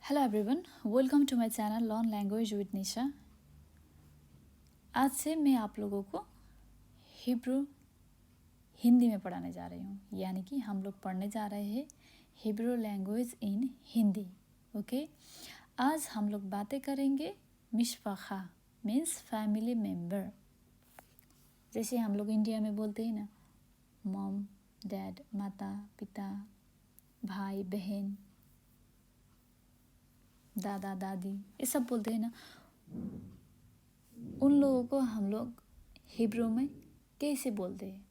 Hello everyone, welcome to my channel learn language with Nisha. आज से मैं आप लोगों को हिब्रू हिंदी में पढ़ाने जा रही हूँ, यानी कि हम लोग पढ़ने जा रहे हैं Hebrew language in Hindi. Okay, आज हम लोग बातें करेंगे मिशपाखा मीन्स फैमिली मेम्बर। जैसे हम लोग इंडिया में बोलते हैं ना, मॉम डैड, माता पिता, भाई बहन, दादा दादी, ये सब बोलते हैं ना। उन लोगों को हम लोग हिब्रू में कैसे बोलते हैं?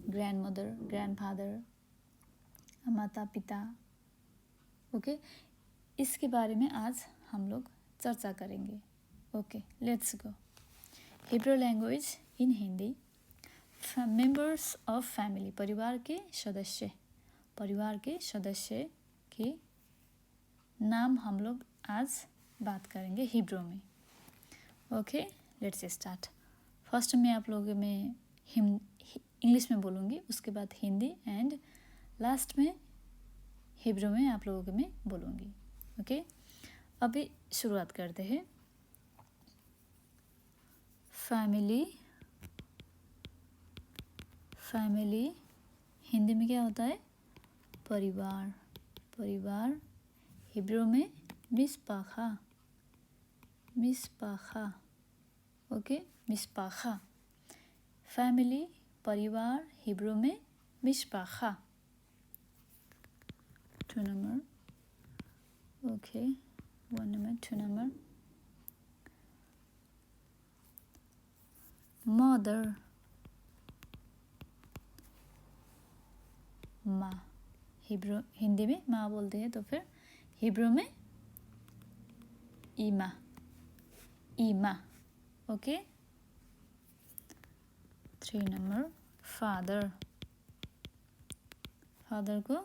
ग्रैंड मदर, ग्रैंड फादर, माता पिता। ओके, इसके बारे में आज हम लोग चर्चा करेंगे। Okay, let's go. Hebrew language in Hindi. Members of family, परिवार के सदस्य, परिवार के सदस्य के नाम हम लोग आज बात करेंगे हिब्रू में। Okay, let's start. फर्स्ट में आप लोगों में इंग्लिश में बोलूँगी, उसके बाद हिंदी एंड लास्ट में हिब्रू में आप लोगों के में बोलूँगी। ओके, अभी शुरुआत करते हैं। फैमिली, फैमिली हिंदी में क्या होता है? परिवार, परिवार। हिब्रू में मिसपाखा, मिसपाखा। ओके, मिसपाखा। फैमिली, परिवार, हिब्रू में मिशपाखा। 2 number. Okay, 1 number, 2 number. Mother, माँ। हिब्रू हिंदी में माँ बोलते हैं, तो फिर हिब्रू में ईमा, ईमा। Okay, 3 number. फादर, फादर को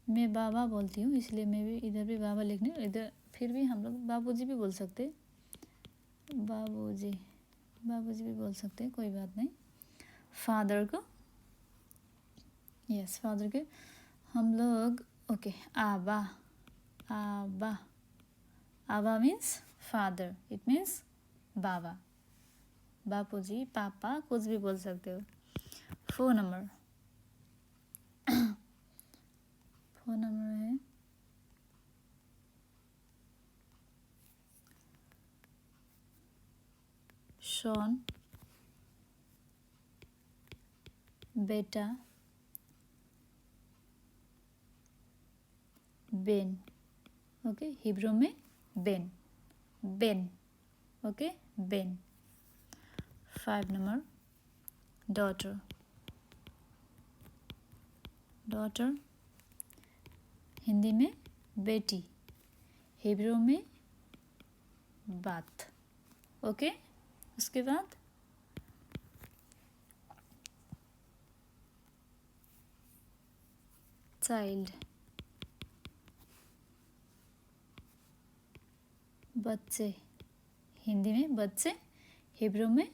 मैं बाबा बोलती हूँ, इसलिए मैं भी इधर भी बाबा लिखनी हूँ, इधर फिर भी हम लोग बाबूजी भी बोल सकते, बाबूजी, बाबूजी भी बोल सकते हैं, कोई बात नहीं। फादर को, यस, फादर के हम लोग ओके आबा, आबा, आबा मीन्स फादर, इट मीन्स बाबा, बापूजी, पापा, कुछ भी बोल सकते हो। 4 नंबर, 4 नंबर है शॉन, बेटा, बेन। ओके, हिब्रू में Ben, Ben. Okay, Ben. 5 number, daughter, daughter Hindi में बेटी, हिब्रू में बात। ओके, उसके बाद चाइल्ड, बच्चे, हिंदी में बच्चे, हिब्रू में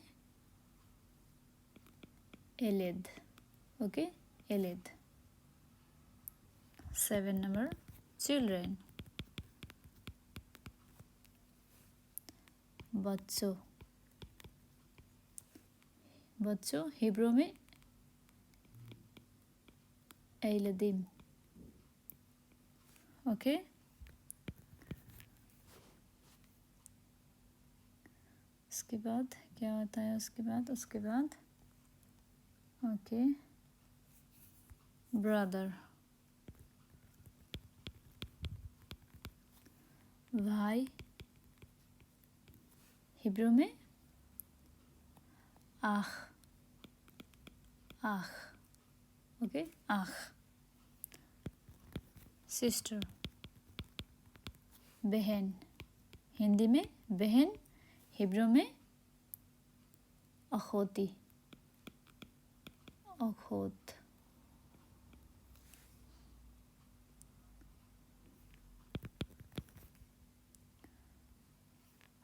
एलेद। ओके, एलेद। 7 नंबर, चिल्ड्रेन, बच्चों, बच्चों, हिब्रू में एलदिम। ओके, उसके बाद क्या होता है? उसके बाद ओके, ब्रदर, भाई, हिब्रू में आख, आख। ओके, आख। सिस्टर, बहन, हिंदी में बहन, हिब्रू में अखोती, अखोत।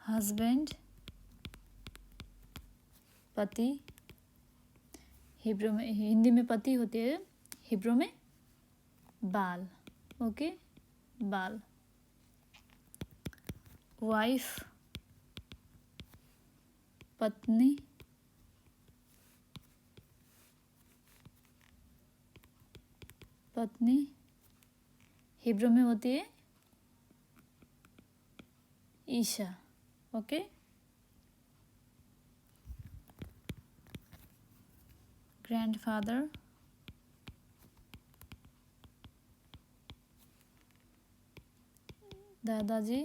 हस्बैंड, पति, हिब्रू में, हिंदी में पति होते हैं, हिब्रू में बाल। ओके, बाल, वाइफ पत्नी, पत्नी हिब्रू में होती है ईशा। ओके, ग्रैंडफादर, दादाजी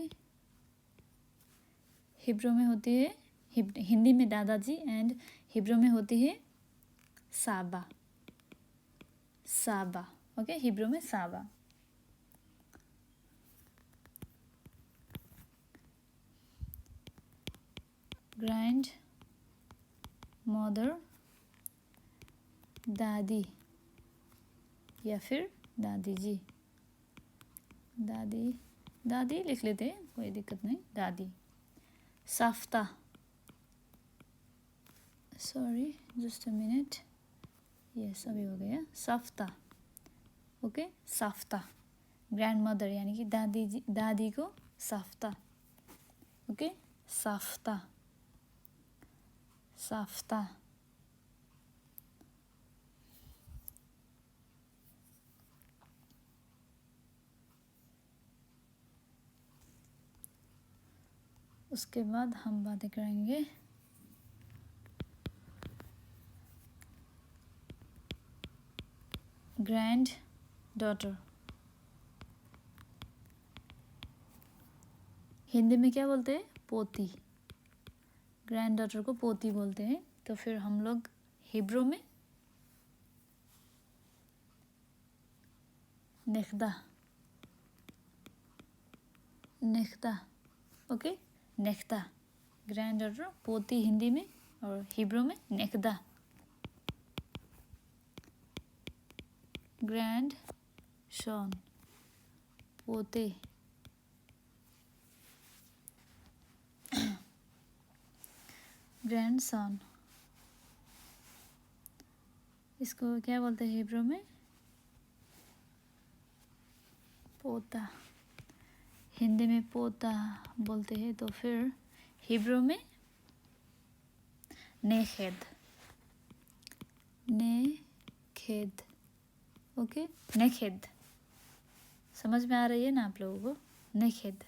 हिब्रू में होती है, हिंदी में दादाजी एंड हिब्रू में होती है साबा, साबा। ओके, हिब्रू में साबा। ग्रैंड मदर दादी या फिर दादी जी, दादी, दादी लिख लेते हैं, कोई दिक्कत नहीं, दादी। साफ्ता, sorry just a minute, yes अभी हो गया, साफ्ता। ओके, साफ्ता, ग्रैंड मदर यानी कि दादी जी, दादी को साफ्ता। ओके, साफ्ता, साफ्ता। उसके बाद हम बातें करेंगे ग्रैंड डॉटर। हिंदी में क्या बोलते हैं? पोती। ग्रैंड डॉटर को पोती बोलते हैं। तो फिर हम लोग हिब्रू में नेख्दा, नेख्दा। ओके, नेख्दा, ग्रैंड डॉटर पोती हिंदी में, और हिब्रू में नेख्दा। ग्रैंड शॉन पोते, ग्रैंड सन, इसको क्या बोलते हैं हिब्रू में? पोता। हिंदी में पोता बोलते हैं। तो फिर हिब्रू में नेखेद, नेखेद। ओके, नेखेद, समझ में आ रही है ना आप लोगों को? नेखेद।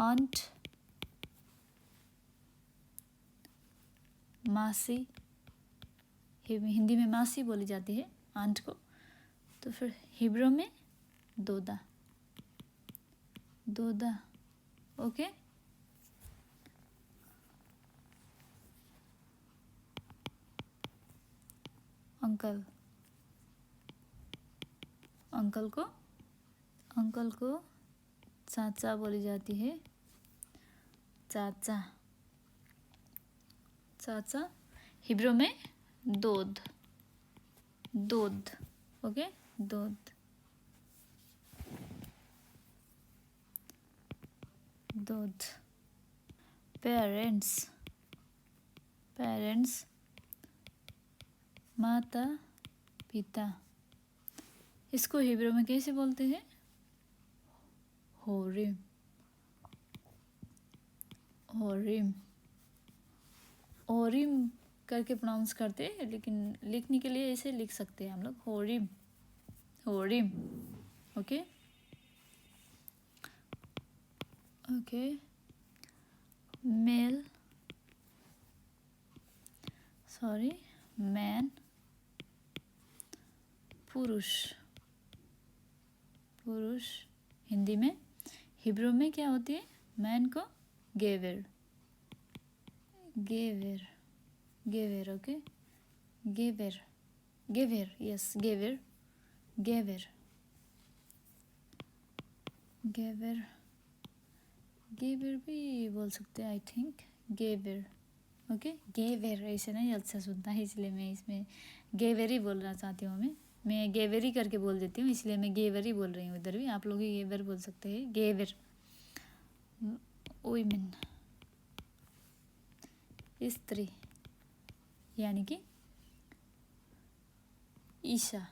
आंट, मासी, हिंदी में मासी बोली जाती है आंट को। तो फिर हिब्रू में Doda, Doda. Okay, uncle, uncle को चाचा बोली जाती है, चाचा, चाचा। हिब्रू में दोद, दोद। ओके, दोद, दोद। पेरेंट्स, पेरेंट्स माता पिता। इसको हिब्रू में कैसे बोलते हैं? होरिम, होरिम, होरिम करके प्रोनाउंस करते हैं, लेकिन लिखने के लिए ऐसे लिख सकते हैं हम लोग, होरिम, होरिम। Okay, okay. Male, sorry, man, पुरुष, पुरुष। हिंदी में, हिब्रू में क्या होती है? मैन को गेवर, गेवर, गेवर। ओके, गेवर, गेवर, यस, गेवर, गेवर, गेवर, गेवर भी बोल सकते हैं आई थिंक, गेवर। ओके, गेवर ऐसे नहीं अच्छा सुनता है, इसलिए मैं इसमें गेवर ही बोलना चाहती हूँ। मैं गेवर ही करके बोल देती हूँ, इसलिए मैं गेवर ही बोल रही हूँ। इधर भी आप लोग ही गेवर बोल सकते हैं, गेवर। वुमेन, स्त्री, यानी कि ईशा,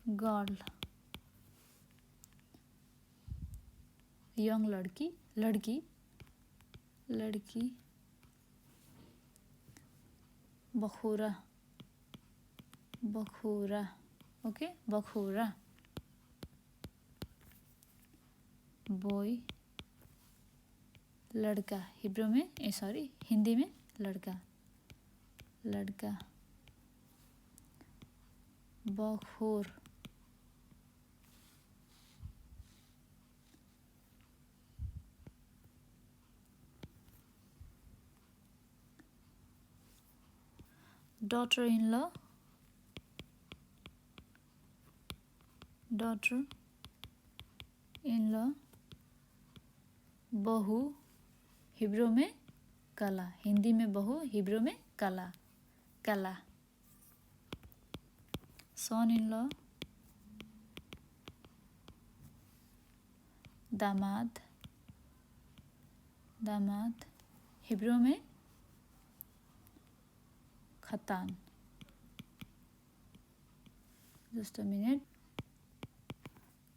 गर्ल, यंग लड़की, लड़की, लड़की, बखूरा, बखूरा, ओके, बखूरा, बॉय, लड़का, हिब्रू में हिंदी में लड़का, लड़का, बखूर, daughter in law, daughter in law, बहू, हिब्रू में कला, हिंदी में बहू, हिब्रू में कला, कला, सन इन लॉ, दामाद, दामाद, हिब्रू में खतान, जस्ट अ मिनट,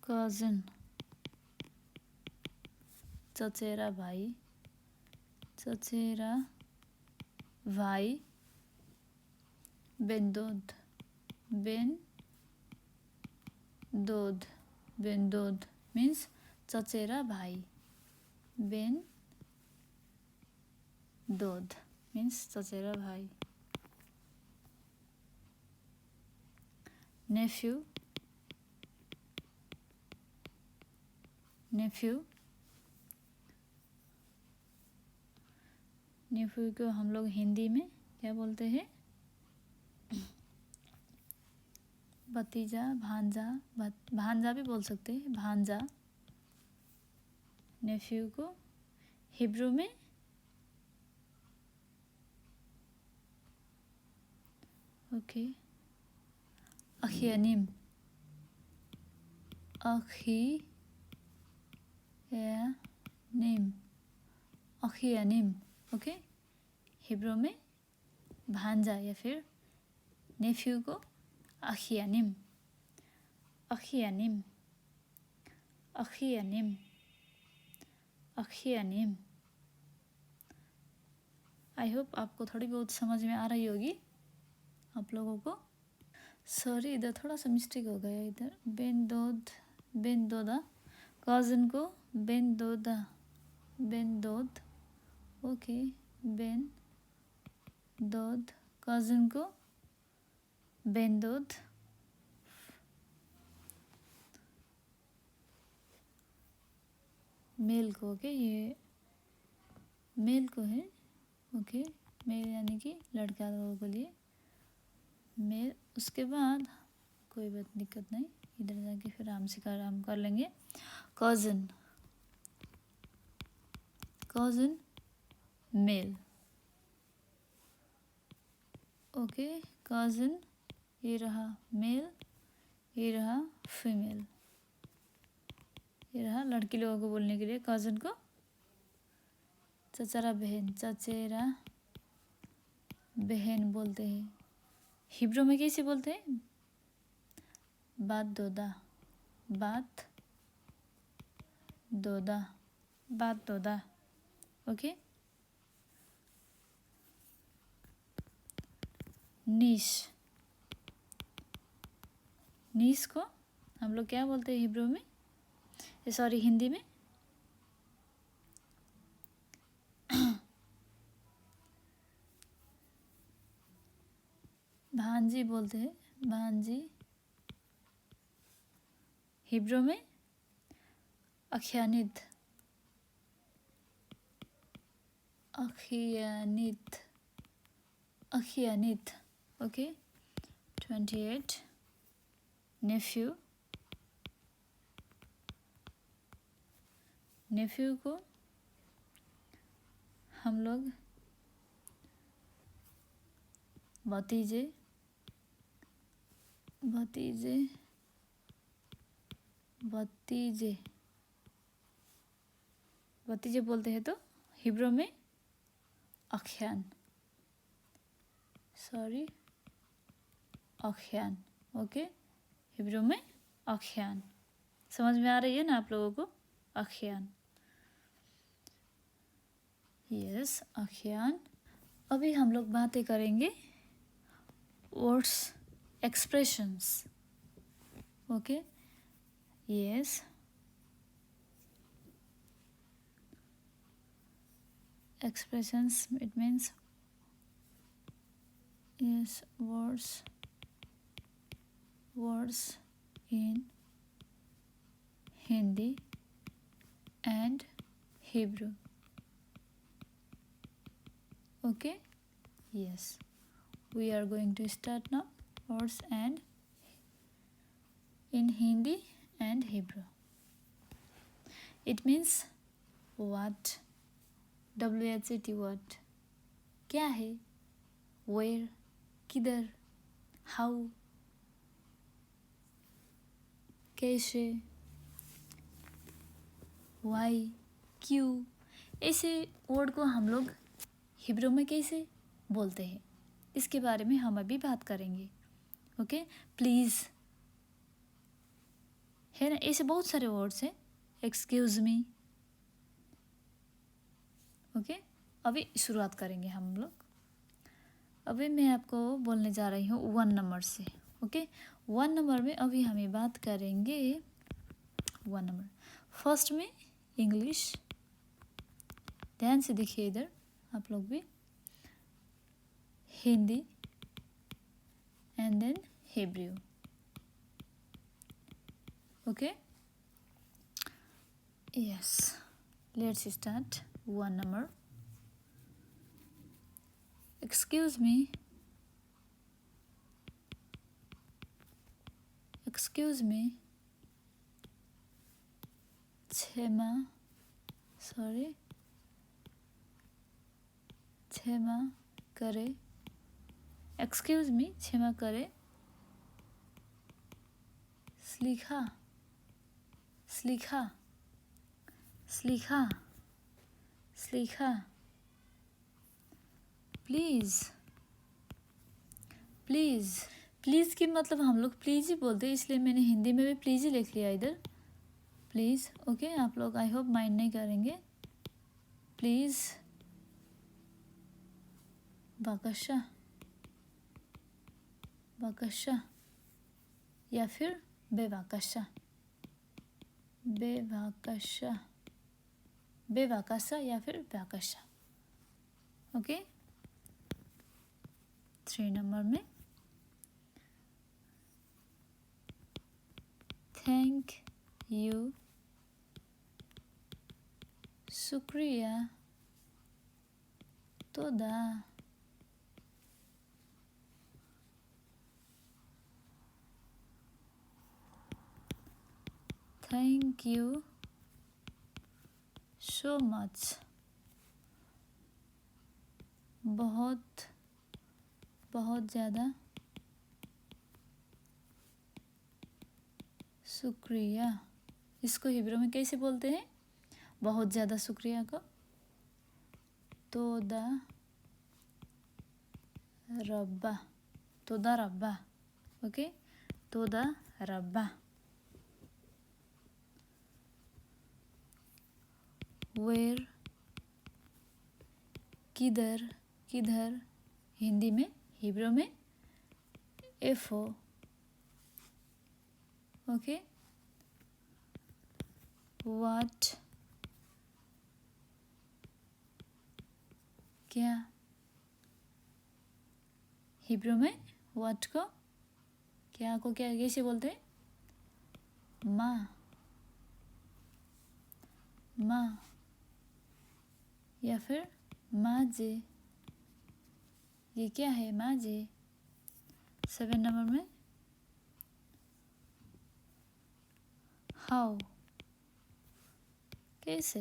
कजन, चचेरा भाई, चचेरा भाई, बेनदोद, बेनदोद, बेनदोद मीन्स चचेरा भाई, बेनदोद मीन्स चचेरा भाई, नेफ्यू, नेफ्यू, नेफ्यू को हम लोग हिंदी में क्या बोलते हैं? भतीजा, भांजा, भांजा भी बोल सकते हैं, भांजा, नेफ्यू को हिब्रू में ओके, अखियानिम, अखियानिम, अखियानिम, ओके, हिब्रू में भांजा या फिर नेफ्यू को अखियानिम, अखियानिम, अखियानिम, अखियानिम। आई होप आपको थोड़ी बहुत समझ में आ रही होगी आप लोगों को। सॉरी, इधर थोड़ा सा मिस्टेक हो गया, इधर बेनदोद, बेनदोदा, कज़न को बेनदोदा, बेनदोद, ओके, बेनदोद, कज़न को बेनदोद, मेल को, ओके, ये मेल को है, ओके, मेल यानी कि लड़का लोगों के लिए मेल। उसके बाद कोई बात दिक्कत नहीं, इधर जाके फिर आराम से आराम कर लेंगे। Cousin, cousin male, okay, cousin ये रहा मेल, ये रहा फीमेल, ये रहा लड़की लोगों को बोलने के लिए कज़न को। चचेरा बहन, चचेरा बहन बोलते हैं, हिब्रू में कैसे बोलते हैं? बात दोदा, बात दोदा, बात दोदा, ओके। नीश, नीश को हम लोग क्या बोलते हैं हिब्रू में, सॉरी हिंदी में? भांजी बोलते हैं, भांजी, हिब्रू में अखियानित, अखियानित, अखियानित, ओके। 28 नेफ्यू, नेफ्यू को हम लोग भतीजे, भतीजे, भतीजे, भतीजे बोलते हैं तो हिब्रू में अखियान, सॉरी अखियान, ओके, हिब्रू में अख्यान। समझ में आ रही है ना आप लोगों को? अख्यान, यस, अख्यान। अभी हम लोग बातें करेंगे words, expressions, okay, yes. Expressions, it means, yes, words in Hindi and Hebrew. Okay, yes, we are going to start now. Words and in Hindi and Hebrew. It means what, WHAT, what, क्या है, where, किधर, how, कैसे, why, क्यों, ऐसे word को हम लोग Hebrew में कैसे बोलते हैं, इसके बारे में हम अभी बात करेंगे। ओके, प्लीज़, है ना, ऐसे बहुत सारे वर्ड्स हैं। Excuse me, okay. अभी शुरुआत करेंगे हम लोग। अभी मैं आपको बोलने जा रही हूँ 1 नंबर से, ओके। 1 नंबर में अभी हमें बात करेंगे 1 नंबर। फर्स्ट में इंग्लिश, ध्यान से देखिए इधर आप लोग भी, Hindi and then Hebrew, okay, yes. Let's start 1 number. Excuse me, excuse me, क्षमा, सॉरी, क्षमा करे, एक्सक्यूज़ मी, क्षमा करे, स्लीखा, स्लीखा, स्लीखा, स्लीखा, प्लीज़, प्लीज़। प्लीज़ की मतलब हम लोग प्लीज़ ही बोलते हैं, इसलिए मैंने हिंदी में भी प्लीज़ ही लिख लिया इधर, प्लीज़, ओके। आप लोग आई होप माइंड नहीं करेंगे। प्लीज़, बकशा, बकशा, या फिर बेवाकशा, बेवाकशा, बेवाकशा या फिर बाकशा, ओके। 3 नंबर में थैंक यू, शुक्रिया, तोदा, थैंक यू सो मच, बहुत बहुत ज़्यादा शुक्रिया। इसको हिब्रू में कैसे बोलते हैं बहुत ज़्यादा शुक्रिया को? तोदा रब्बा, तोदा रब्बा, ओके, तोदा रब्बा। वेयर, किधर, किधर, हिंदी में, हिब्रू में एफो, ओके। व्हाट, क्या, हिब्रू में व्हाट को, क्या को क्या कैसे बोलते हैं? माँ, माँ, या फिर माँ जे, ये क्या है? माँ जे। 7 नंबर में हाउ, कैसे,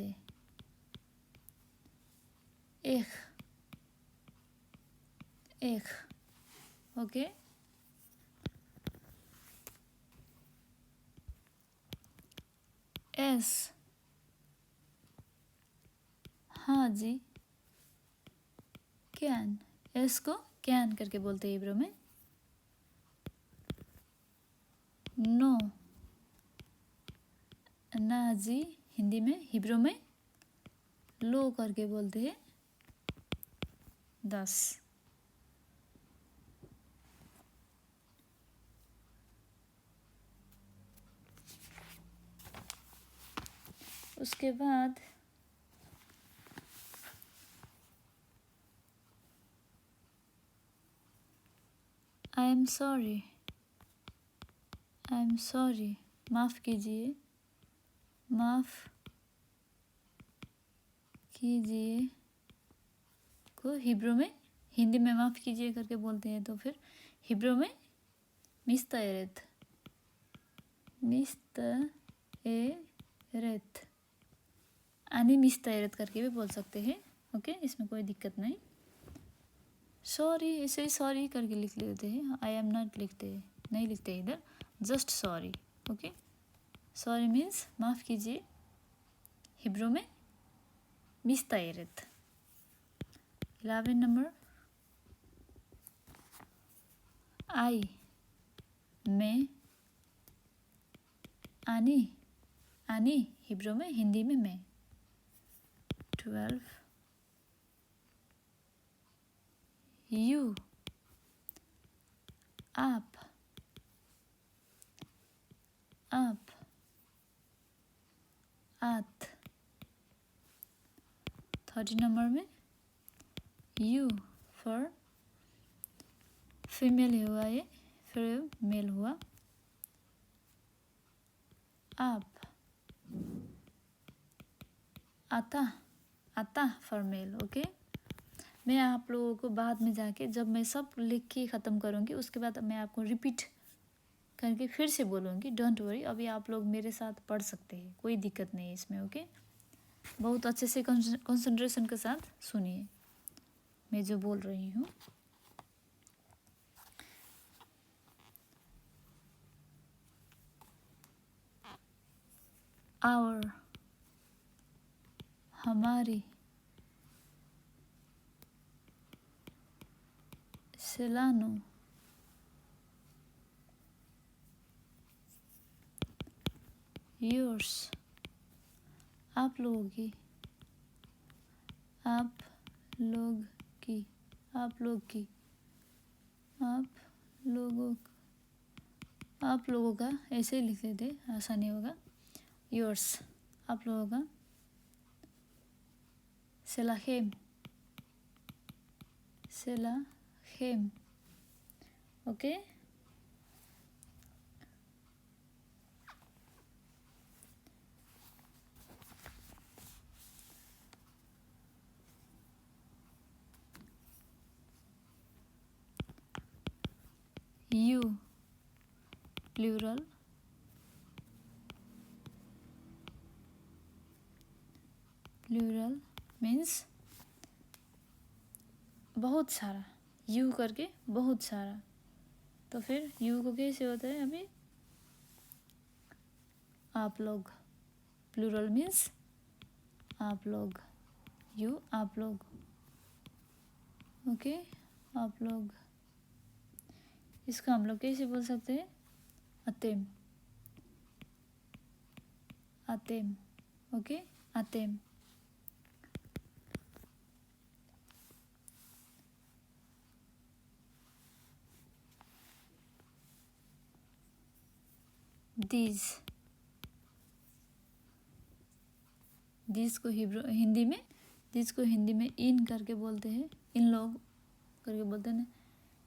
एक, एक, ओके। एस, हाँ जी, कैन, एस को कैन करके बोलते हैं हिब्रू में। नो, नाजी हिंदी में, हिब्रू में लो करके बोलते हैं 10। उसके बाद I am sorry, I am sorry, माफ़ कीजिए, माफ़ कीजिए को हिब्रू में, हिंदी में माफ़ कीजिए करके बोलते हैं, तो फिर हिब्रू में मिस्तायरेत, मिस्तायरेत, आनी मिस्तायरेत करके भी बोल सकते हैं। ओके, इसमें कोई दिक्कत नहीं। सॉरी ऐसे ही सॉरी करके लिख लेते हैं, आई एम नॉट लिखते, नहीं लिखते इधर, just sorry. Okay, sorry means माफ़ कीजिए, हिब्रू में मिस्तायरेत। 11 नंबर, आई, मैं, आनी, आनी हिब्रू में, हिंदी में मैं। 12, यू, आप, आप, आत। 13 नंबर में यू फॉर फीमेल हुआ, ये फिर मेल हुआ, आप, आता, आता फॉर मेल। ओके, मैं आप लोगों को बाद में जाके जब मैं सब लिख के ख़त्म करूँगी उसके बाद मैं आपको रिपीट करके फिर से बोलूँगी, डोंट वरी। अभी आप लोग मेरे साथ पढ़ सकते हैं, कोई दिक्कत नहीं है इसमें। ओके, बहुत अच्छे से कंसंट्रेशन के साथ सुनिए मैं जो बोल रही हूँ। आवर, हमारी, सेलानो, योर्स, आप लोगों की, आप लोग की, आप लोग की, आप लोगों, आप लोगों का ऐसे ही लिख लेते, आसानी होगा। योर्स, आप लोगों का। सेलाहेम, सेलाहेम। Okay, you plural, plural means बहुत सारा, यू करके बहुत सारा, तो फिर यू को कैसे होता है अभी, आप लोग। प्लूरल मीन्स आप लोग, यू आप लोग। ओके, आप लोग, इसका हम लोग कैसे बोल सकते हैं, अतेम, अतेम। ओके, अतेम। दीज, दीज को हिंदी में, दीज को हिंदी में इन करके बोलते हैं, इन लोग करके बोलते हैं ना,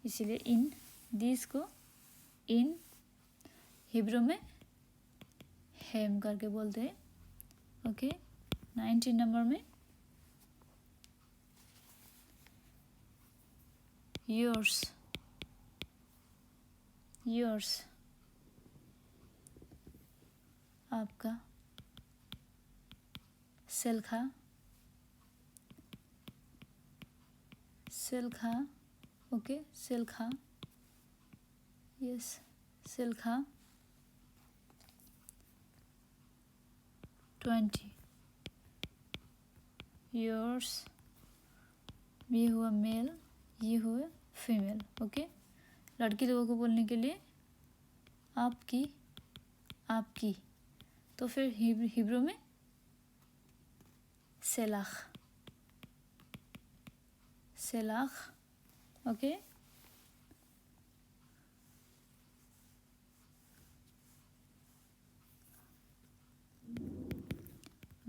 इसीलिए इन। दीज को इन, हिब्रू में हेम करके बोलते हैं। ओके, 19 नंबर में योर्स, योर्स आपका। सेल्खा, सेल्खा। ओके, सेल्खा, यस, सेल्खा। 20, योर्स, ये हुआ मेल, ये हुआ फीमेल। ओके, लड़की लोगों को बोलने के लिए आपकी, आपकी, तो फिर हिब्रू में सेलाख, सेलाख, ओके।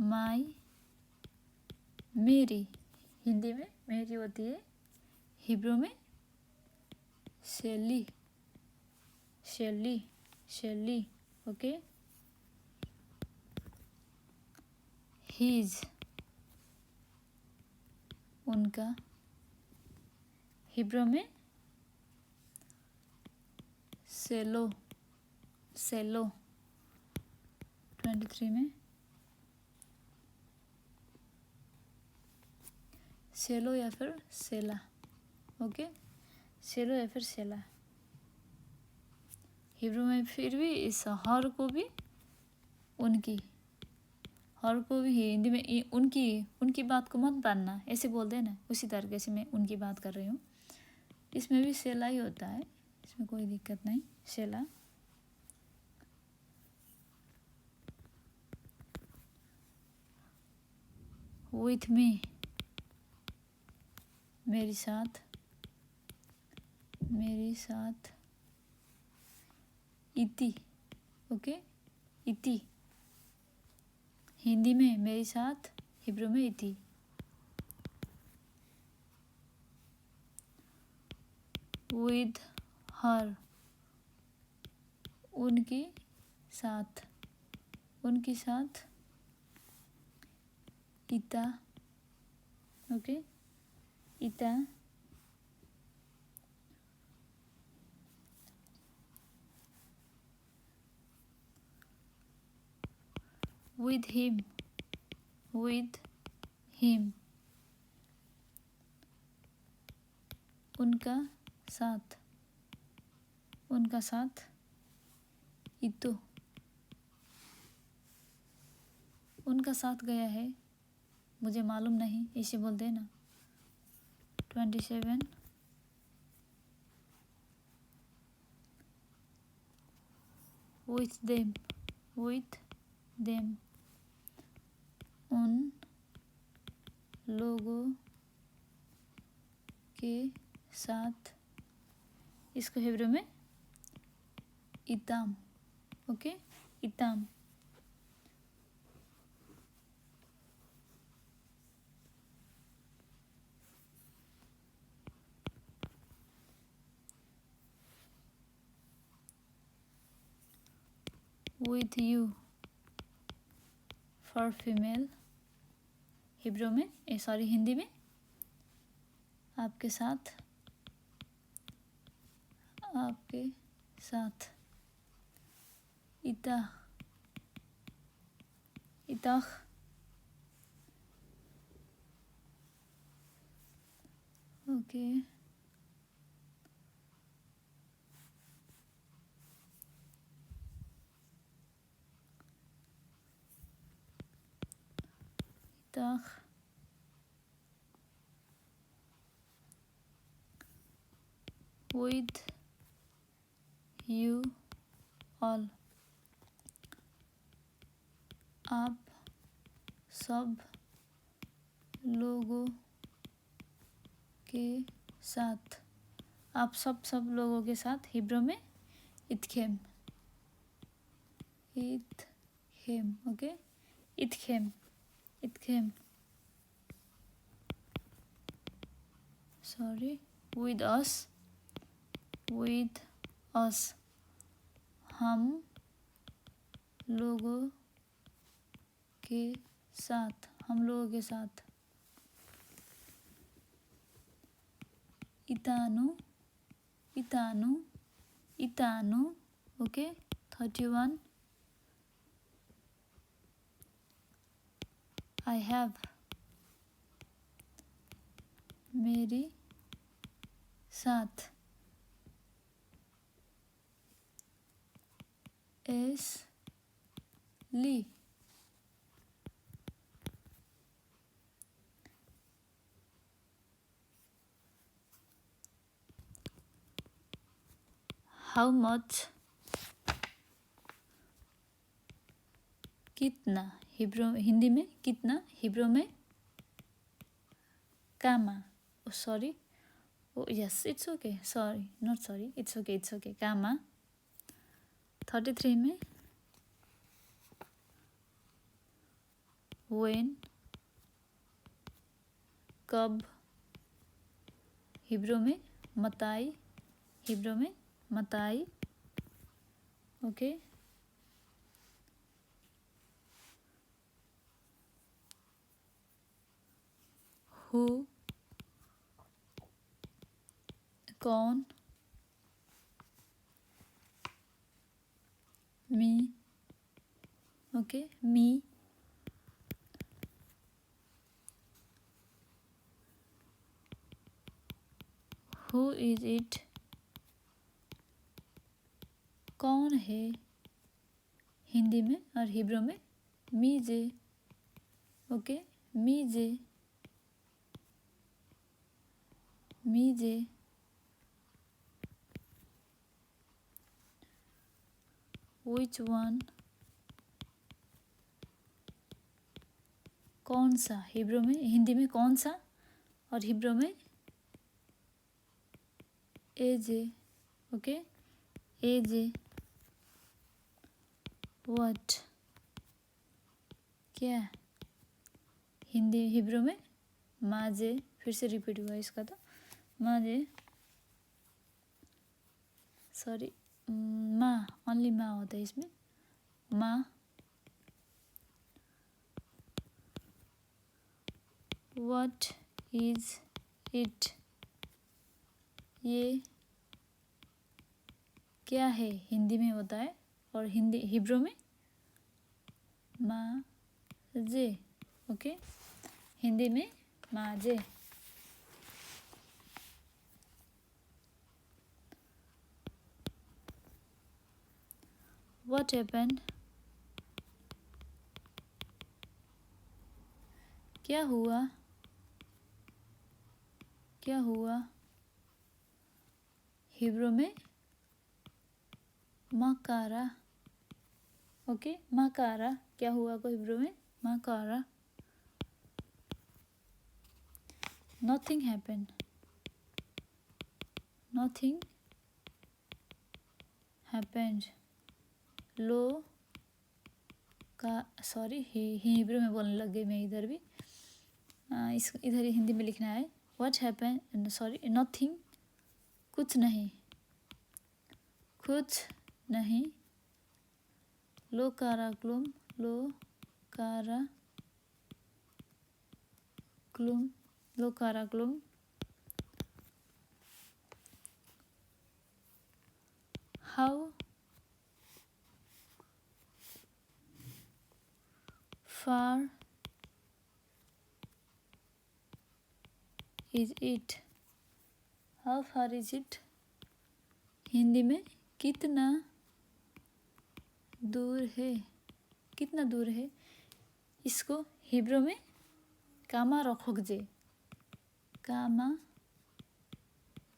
माई, मेरी, हिंदी में मेरी होती है, हिब्रू में शेली, शेली, शेली, ओके। हीज, उनका, हिब्रू में सेलो, सेलो। 23 में सेलो या फिर सेला, ओके, सेलो या फिर सेला। हिब्रू में फिर भी इस हर को भी उनकी, हर को भी हिंदी में उनकी, उनकी बात को मत मानना, ऐसे बोलते हैं ना, उसी तरीके से मैं उनकी बात कर रही हूँ। इसमें भी सेला ही होता है, इसमें कोई दिक्कत नहीं, सेला। विथ मी, मेरे साथ, मेरे साथ, इति, ओके, इति, हिंदी में मेरे साथ, हिब्रू में इति। विद हर, उनके साथ, उनके साथ, इता, ओके, इता। with him, with him, उनका साथ, उनका साथ, इतो, उनका साथ गया है, मुझे मालूम नहीं, इसे बोलते हैं ना। 27 with them, with them, उन लोगों के साथ, इसको हिब्रू में इताम, ओके, इताम। with you for female, Hebrew में सॉरी हिंदी में आपके साथ, आपके साथ, इता, इताख, ओके, इताख, with you all, आप सब लोगों के साथ, आप सब लोगों के साथ, हिब्रू में इतखेम, इतखेम, ओके, इतखेम, इतखेम, sorry, with us, with us, हम लोगों के साथ, हम लोगों के साथ, इतानु, इतानु, इतानु, ओके। 31 I have, मेरे साथ, एस ली, how much, कितना, हिब्रू हिंदी में कितना, हिब्रू में कामा, sorry, yes it's okay, sorry not sorry, it's okay, कामा। 33 में व्हेन, कब, हिब्रू में मताई, हिब्रू में मताई, ओके। हु, कौन, मी, ओके, मी, हु इज इट, कौन है, हिंदी में और हिब्रू में मी जे, ओके, मी जे, मी जे। Which one, कौन सा, हिब्रू में, हिंदी में कौन सा और हिब्रू में एजे, ओके, एजे। व्हाट, क्या, हिंदी हिब्रू में माजे, फिर से रिपीट हुआ इसका तो माजे, सॉरी माँ, ओनली माँ होता है इसमें, माँ। व्हाट इज इट, ये क्या है, हिंदी में होता है और हिंदी हिब्रू में माजे, ओके, हिंदी में माजे। What happened, क्या हुआ, क्या हुआ, हिब्रू में मकारा, ओके, मकारा, क्या हुआ को हिब्रू में मकारा। Nothing happened, nothing happened, लो का, सॉरी हिब्रू में बोलने लग गई मैं इधर भी, इस इधर हिंदी में लिखना है। व्हाट हैपन, सॉरी नथिंग, कुछ नहीं, कुछ नहीं, लो कारा क्लूम, लो कारा क्लूम, लो कारा क्लूम। How far is it, how far is it, Hindi में कितना दूर है, कितना दूर है, इसको हिब्रू में कामा रखोक जे, कामा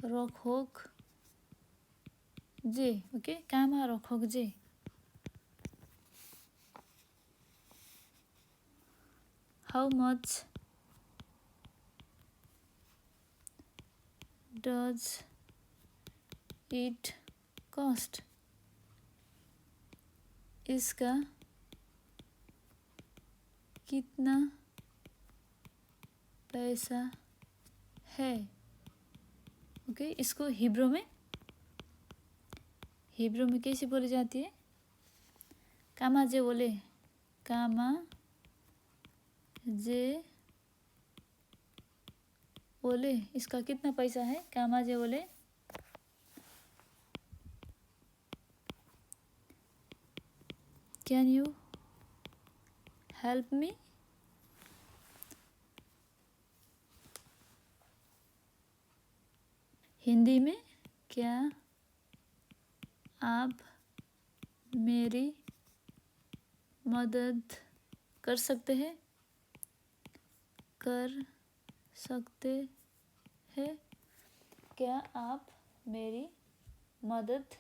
रखोक जे, ओके, कामा रखोक जे। How much does it cost, इसका कितना पैसा है, ओके, इसको हिब्रू में कैसे बोली जाती है, कामा जे बोले, कामा जे बोले, इसका कितना पैसा है, कामा जे बोले। Can you help me, Hindi में क्या आप मेरी मदद कर सकते हैं, कर सकते हैं, क्या आप मेरी मदद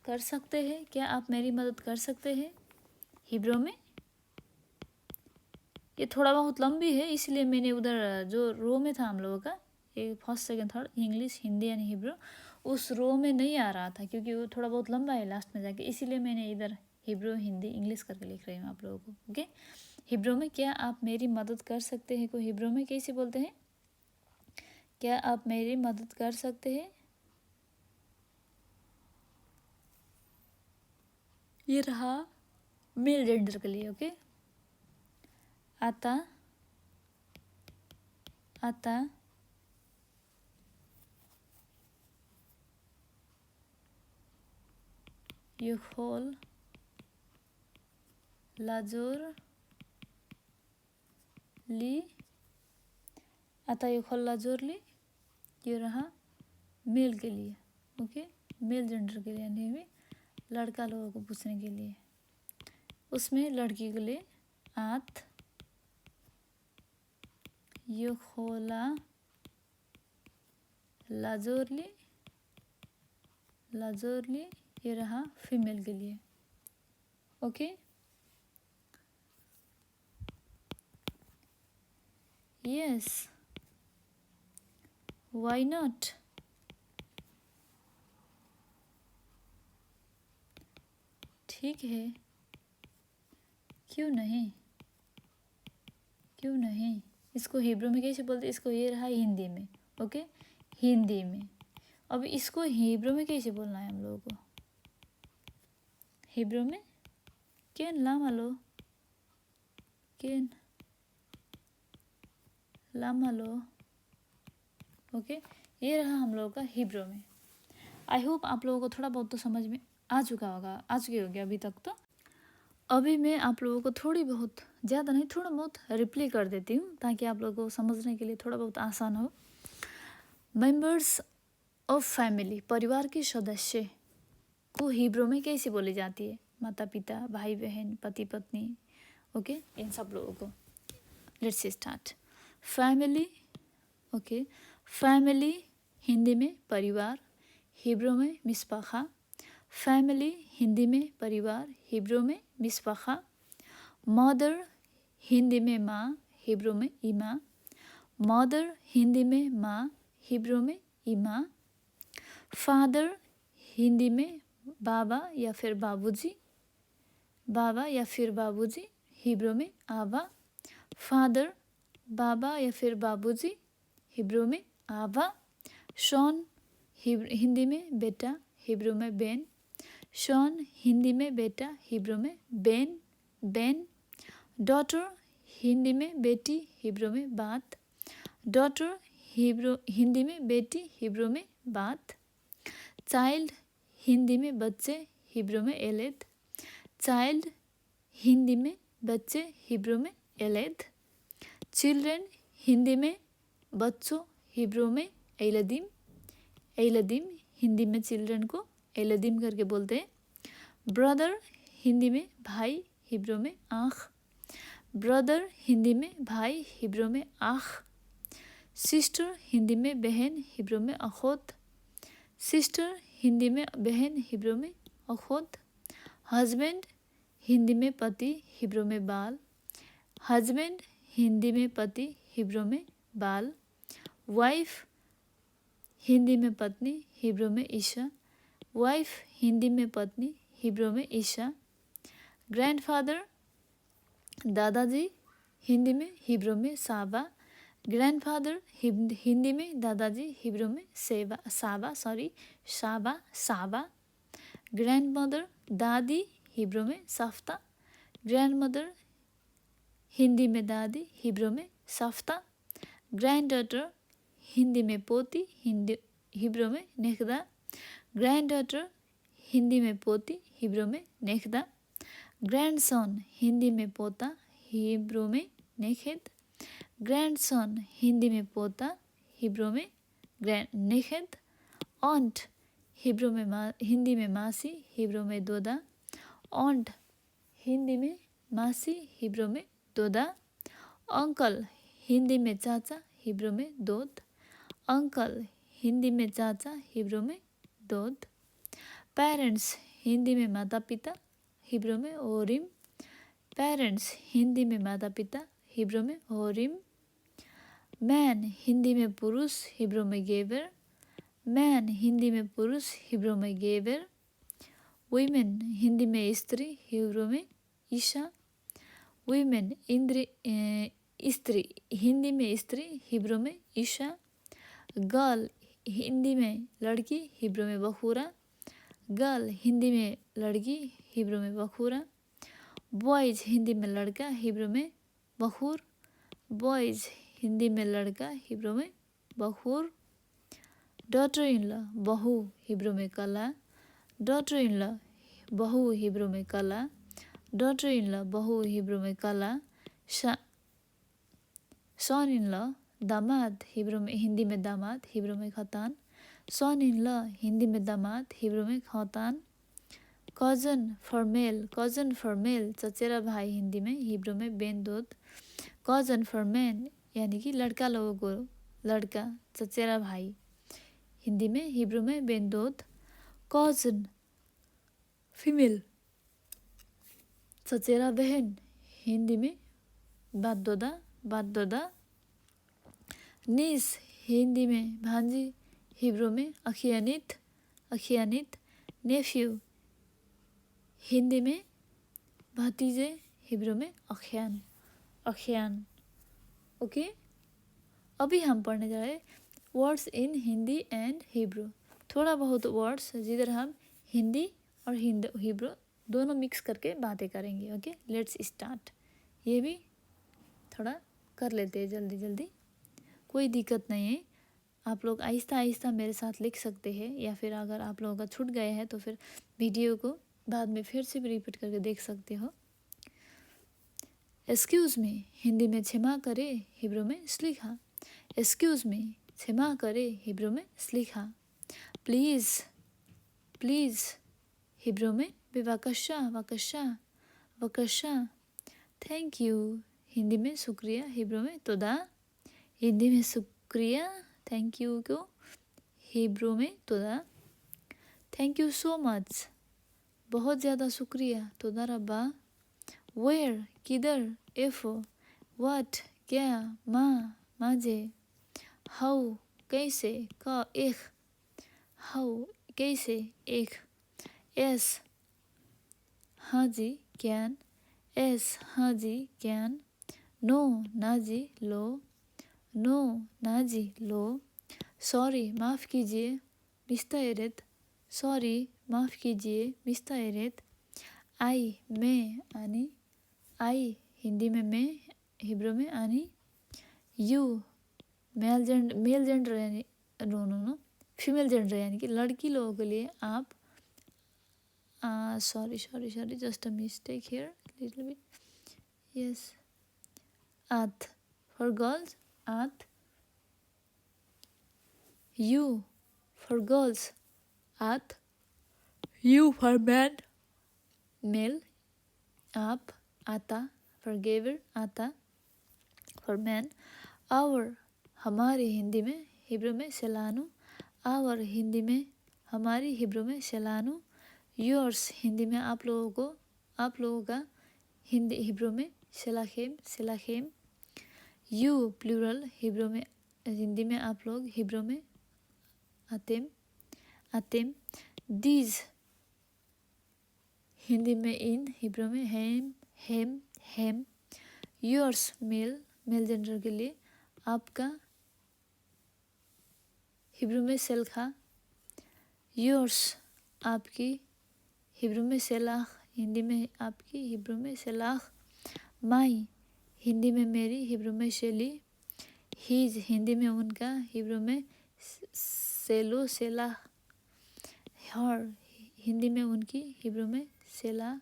कर सकते हैं, क्या आप मेरी मदद कर सकते हैं। हिब्रू में, ये थोड़ा बहुत लंबी है इसलिए मैंने उधर जो रो में था हम लोगों का, ये first second third English Hindi and Hebrew, उस रो में नहीं आ रहा था क्योंकि वो थोड़ा बहुत लंबा है लास्ट में जाके, इसीलिए मैंने इधर हिब्रू हिंदी इंग्लिश करके लिख रही हूँ आप लोगों को। ओके, हिब्रू में क्या आप मेरी मदद कर सकते हैं को हिब्रू में कैसे बोलते हैं? क्या आप मेरी मदद कर सकते हैं? ये रहा मेल जेंडर के लिए। ओके, आता आता יכול לעזור לי, आता יכול לעזור לי, ये रहा मेल के लिए। ओके, मेल जेंडर के लिए यानी भी लड़का लोगों को पूछने के लिए, उसमें लड़की के लिए आत יכולה לעזור לי, ये रहा फीमेल के लिए। ओके, यस, व्हाई नॉट, ठीक है, क्यों नहीं, क्यों नहीं। इसको हिब्रू में कैसे बोलते? इसको ये रहा हिंदी में। ओके, हिंदी में। अब इसको हिब्रू में कैसे बोलना है हम लोगों को? हिब्रू में केन लामा लो, केन लामा लो। ओके, ये रहा हम लोगों का हिब्रू में। आई होप आप लोगों को थोड़ा बहुत तो समझ में आ चुका होगा, आ चुके होंगे अभी तक तो। अभी मैं आप लोगों को थोड़ी बहुत, ज़्यादा नहीं, थोड़ा बहुत रिप्लाई कर देती हूँ ताकि आप लोगों को समझने के लिए थोड़ा बहुत आसान हो। मेंबर्स ऑफ फैमिली, परिवार के सदस्य को हिब्रू में कैसे बोली जाती है? माता पिता, भाई बहन, पति पत्नी। ओके, इन सब लोगों को। Let's start. Family. Okay, family Hindi में परिवार, हिब्रू में मिस्पाखा। फैमिली हिंदी में परिवार, हिब्रू में मिस्पाखा। मदर हिंदी में माँ, हिब्रू में इमा। मदर हिंदी में माँ, हिब्रू में इमा। फादर हिंदी में बाबा या फिर बाबूजी, बाबा या फिर बाबूजी, हिब्रू में आबा। फादर बाबा या फिर बाबूजी, हिब्रू में आबा। शॉन हिंदी में बेटा, हिब्रू में बेन। शॉन हिंदी में बेटा, हिब्रू में बेन, बेन। डॉटर हिंदी में बेटी, हिब्रू में बात। डॉटर हिंदी में बेटी, हिब्रू में बात। चाइल्ड हिंदी में बच्चे, हिब्रू में एलेद। चाइल्ड हिंदी में बच्चे, हिब्रू में एलेद। चिल्ड्रेन हिंदी में बच्चों, हिब्रू में एलदिम। एलदिम हिंदी में चिल्ड्रेन को एलदिम करके बोलते हैं। ब्रदर हिंदी में भाई, हिब्रू में आँख। ब्रदर हिंदी में भाई, हिब्रू में आँख। सिस्टर हिंदी में बहन, हिब्रू में अखोत। सिस्टर हिंदी में बहन, हिब्रू में अखोत। हस्बैंड हिंदी में पति, हिब्रू में बाल। हस्बैंड हिंदी में पति, हिब्रू में बाल। वाइफ हिंदी में पत्नी, हिब्रू में ईशा। वाइफ हिंदी में पत्नी, हिब्रू में ईशा। ग्रैंडफादर दादाजी, हिंदी में हिब्रू में साबा। ग्रैंडफादर हिंदी में दादाजी, हिब्रू में साबा। साबा। ग्रैंडमदर दादी, हिब्रू में सफ्ता। ग्रैंडमदर हिंदी में दादी, हिब्रू में सफ्ता। ग्रैंडडॉटर हिंदी में पोती, हिब्रू में नेखदा। ग्रैंडडॉटर हिंदी में पोती, हिब्रू में नेखदा। ग्रैंडसन हिंदी में पोता, हिब्रू में नेखेद। ग्रैंडसन हिंदी में पोता, हिब्रू में नेखेद। ऑन्ट हिब्रू में हिंदी में मासी, हिब्रू में दोदा। ऑन्ट हिंदी में मासी, हिब्रू में दोदा। अंकल हिंदी में चाचा, हिब्रू में दोद। अंकल हिंदी में चाचा, हिब्रू में दोद। पेरेंट्स हिंदी में माता पिता, हिब्रू में ओरिम। पेरेंट्स हिंदी में माता पिता, हिब्रू में होरिम। मैन हिंदी में पुरुष, हिब्रू में गेवर। मैन हिंदी में पुरुष, हिब्रू में गेवर। वुमेन हिंदी में स्त्री, हिब्रू में ईशा। वुमेन स्त्री हिंदी में स्त्री, हिब्रू में ईशा। गर्ल हिंदी में लड़की, हिब्रू में बखूरा। गर्ल हिंदी में लड़की, हिब्रू में बखूरा। बॉयज़ हिंदी में लड़का, हिब्रू में बखूर। बॉयज़ हिंदी में लड़का, हिब्रू में बखूर। डॉटर इन लॉ बहू, हिब्रू में कला। डॉटर इन लॉ बहू, हिब्रू में कला। डॉटर इन लॉ बहू, हिब्रू में कला। सन इन लॉ दामाद, हिब्रू में हिंदी में दामाद, हिब्रू में खतान। सन इन लॉ हिंदी में दामाद, हिब्रू में खतान। कजन फॉर मेल चचेरा भाई, हिंदी में, हिब्रू में बेन दोत। कजन फॉर मैन यानी कि लड़का लोगों को लड़का, चचेरा भाई, हिंदी में, हिब्रू में बेन दोत। कजन फीमेल चचेरा बहन, हिंदी में बात दोदा। नीस हिंदी में भांजी, हिब्रू में अखियानित। नेफ्यू हिंदी में भतीजे, हिब्रू में अखियान। ओके, अभी हम पढ़ने जा रहे हैं words in Hindi and Hebrew. थोड़ा बहुत वर्ड्स जिधर हम हिंदी और हिब्रू दोनों मिक्स करके बातें करेंगे। Okay, let's start. ये भी थोड़ा कर लेते हैं जल्दी, कोई दिक्कत नहीं है। आप लोग आहिस्ता मेरे साथ लिख सकते हैं, या फिर अगर आप लोगों का छूट गया है तो फिर वीडियो को बाद में फिर से भी रिपीट करके देख सकते हो। एक्सक्यूज़ मी हिंदी में क्षमा करे, हिब्रू में स्लिखा। एक्सक्यूज़ मी क्षमा करे, हिब्रू में स्लिखा। प्लीज़ हिब्रू में वकशा। थैंक यू हिंदी में शुक्रिया, हिब्रू में तोदा। हिंदी में शुक्रिया, थैंक यू को हिब्रू में तोदा। थैंक यू सो मच बहुत ज़्यादा शुक्रिया, तोदा रब्बा। वेयर किधर, एफो। व्हाट क्या, माजे। हाउ कैसे, का एक। हाउ कैसे, एक। एस हाँ जी कैन, एस हाँ जी कैन। नो नाजी लो। सॉरी माफ़ कीजिए, मिस्ता एरेत। आई मैं, आनी। आई हिंदी में मैं, हिब्रू में आनी। यू मेल जेंडर यानी फीमेल जेंडर यानी कि लड़की लोगों के लिए आप। Sorry just a mistake here little bit. Yes, आत फॉर गर्ल्स, आत। यू फॉर गर्ल्स, आत। यू फॉर मैन, मेल, आप। आता फॉर गेवर, आता फॉर मैन। आवर हमारी हिंदी में, हिब्रू में सेलानु। आवर हिंदी में हमारी, हिब्रू में सेलानु। योर्स हिंदी में आप लोगों का, हिब्रू में सेलाखेम। यू प्लूरल हिंदी में आप लोग, हिब्रू में आतेम। दीज हिंदी में इन, हिब्रू में हेम। योर्स मेल जेंडर के लिए आपका, हिब्रू में सेल्खा। योर्स आपकी, हिब्रू में सेलाख, हिंदी में आपकी, हिब्रू में सेलाख। माई हिंदी में मेरी, हिब्रू में शेली। हीज हिंदी में उनका, हिब्रू में सेलाह। हर हिंदी में उनकी, हिब्रू में सेला।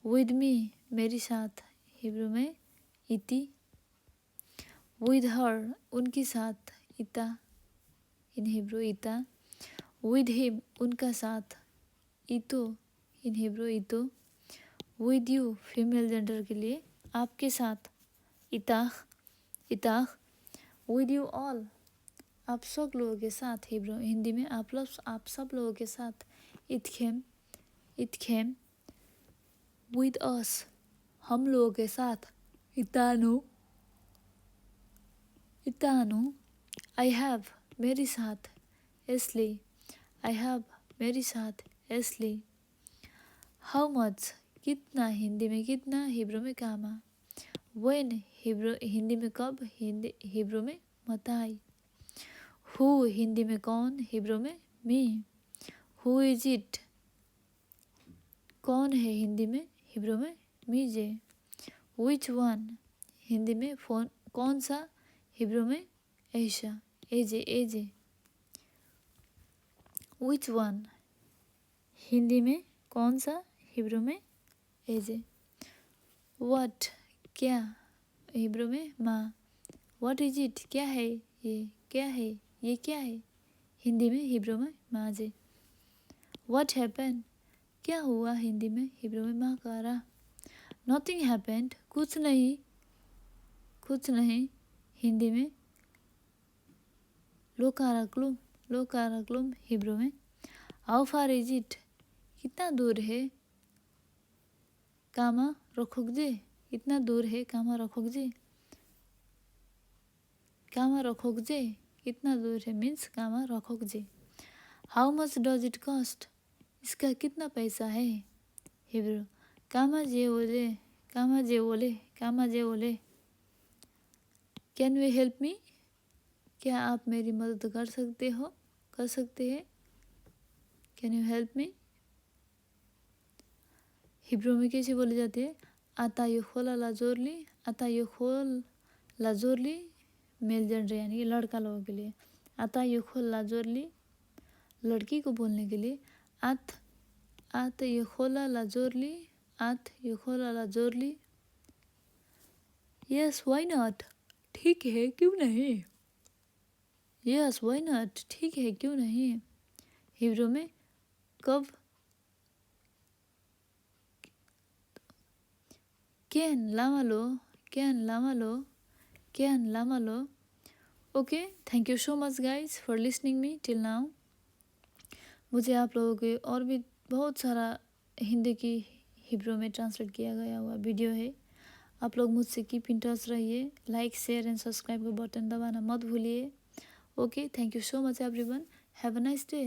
विद मी मेरे साथ, हिब्रू में इति। विद हर उनके साथ, इता इन हिब्रू इता। विद हिम उनका साथ, इतो इन हिब्रू इतो। विद यू फीमेल जेंडर के लिए आपके साथ, इताख। विद यू ऑल आप सब लोगों के साथ, हिब्रू हिंदी में आप सब लोगों के साथ, इतखेम। विद अस हम लोगों के साथ इतानु इतानु आई हैव मेरे साथ एसली आई हैव मेरे साथ एसली हाउ मच कितना हिंदी में कितना हिब्रू में कामा व्हेन हिंदी में कब हिब्रू में मताई हु हिंदी में कौन हिब्रू में मी हु इज इट कौन है हिंदी में हिब्रू में मीजे विच वन हिंदी में फोन कौन सा हिब्रू में ऐशा एजे एजे विच वन हिंदी में कौन सा हिब्रू में एजे व्हाट क्या हिब्रू में माँ व्हाट इज इट क्या है ये क्या है हिंदी में हिब्रू में माजे व्हाट हैपेंड क्या हुआ हिंदी में हिब्रू में माँ कारा नथिंग हैपेंड कुछ नहीं हिंदी में लोकाराक्लुम हिब्रू में हाउ फार इज इट कितना दूर है कामा रखोगजे कितना दूर है कामा रखोगजे कितना दूर है मीन्स कामा रखोगजे how much does it cost इसका कितना पैसा है हिब्रू कामा जे ओले कैन वी हेल्प मी क्या आप मेरी मदद कर सकते हैं can you help me Hebrew में कैसे बोली जाती है आता यो खोला लाजोरली मेल जेंडर यानी कि लड़का लोगों के लिए आता यो खोल लाजोरली लड़की को बोलने के लिए आत यो खोला लाजोरली यस व्हाई नॉट ठीक है क्यों नहीं यस व्हाई नॉट ठीक है क्यों नहीं हिब्रू में कब कैन लामा लो okay thank you so much guys for listening me till now मुझे आप लोगों के और भी बहुत सारा हिंदी की हिब्रू में ट्रांसलेट किया गया हुआ वीडियो है आप लोग मुझसे कीप इन टच रहिए लाइक शेयर एंड सब्सक्राइब का बटन दबाना मत भूलिए okay thank you so much everyone have a nice day